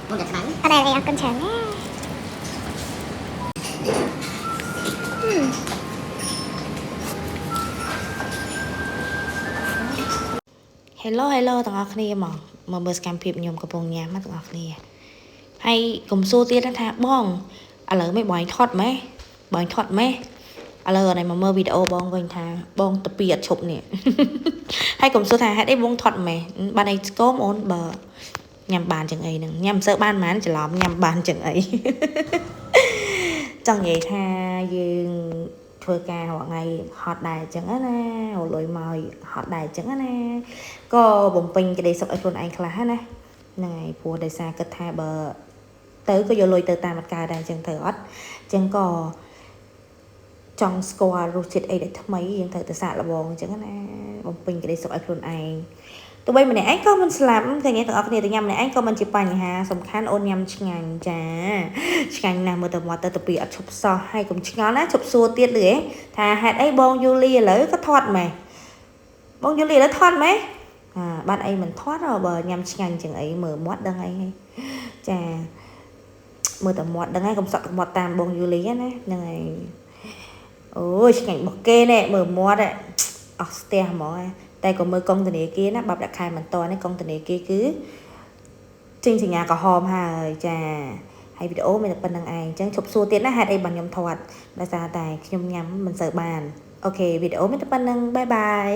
con đẹp lắm ở đây là con chén nhé Hello ទាំងអស់គ្នាមកមើលសកម្មភាពខ្ញុំកំពុងញ៉ាំណាទាំងអស់គ្នាហើយកុំសួរទៀតថាបងឥឡូវមិនបងថតម៉េះបងថតម៉េះឥឡូវនេះមកមើលវីដេអូបងវិញថាបងតាពីអត់ឈប់នេះហើយកុំសួរថាហេតុអីបងថតម៉េះបានអីស្គមអូនបើញ៉ាំបានចឹងអីហ្នឹងញ៉ាំសើបានប៉ុន្មានច្រឡំញ៉ាំបានចឹងអីចង់និយាយថាយើងធ្វើការរាល់ថ្ងៃហត់ដែរចឹងណាអូលុយមកហត់ដែរចឹងណាក៏បំពេញក្តីសុខឲ្យខ្លួនឯងខ្លះណាហ្នឹងហើយព្រោះដោយសារគិតថាបើទៅក៏យកលុយទៅតាមអត់កើតដែរចឹងត្រូវអត់ចឹងក៏ចង់ស្គាល់រសជាតិអីដែលថ្មីយើងត្រូវទៅសាកល្បងចឹងណាបំពេញក្តីសុខឲ្យខ្លួនឯងទោះបីម្នាក់ឯងក៏មិនស្លាប់តែអ្នកទាំងអស់គ្នាទៅញ៉ាំម្នាក់ឯងក៏មិនជាបញ្ហាសំខាន់អូនញ៉ាំឆ្ងាញ់ចាឆ្ងាញ់ណាស់មើលទៅមកទៅពីអត់ឈប់សោះហើយកុំឆ្ងល់ណាឈប់សួរទៀតលឺថាហេតុអីបងយូលីឥឡូវក៏ថត់ម៉េះបងយូលីឥឡូវថត់ម៉េះបានអីមិនថត់បើញ៉ាំឆ្ងាញ់ចឹងអីមើលមាត់ដឹងអីចាមើលតែមាត់ដឹងហើយកុំសក់មាត់តាមបងយូលីណាហ្នឹងហើយអូយឆ្ងាញ់របស់គេណែមើលមាត់អស់ស្ទះហ្មងតែក៏មើលកងធនាគារណាបាប់ដាក់ខែមិនតនេះកងធនាគារគឺចេញសញ្ញាក្រហមហើយចាហើយវីដេអូមានតែប៉ុណ្្នឹងឯងអញ្ចឹងឈប់សួរទៀតណាហេតុអីបានខ្ញុំថតដោយសារតែខ្ញុំញ៉ាំមិនសូវបានអូខេវីដេអូមានតែប៉ុណ្្នឹងបាយបាយ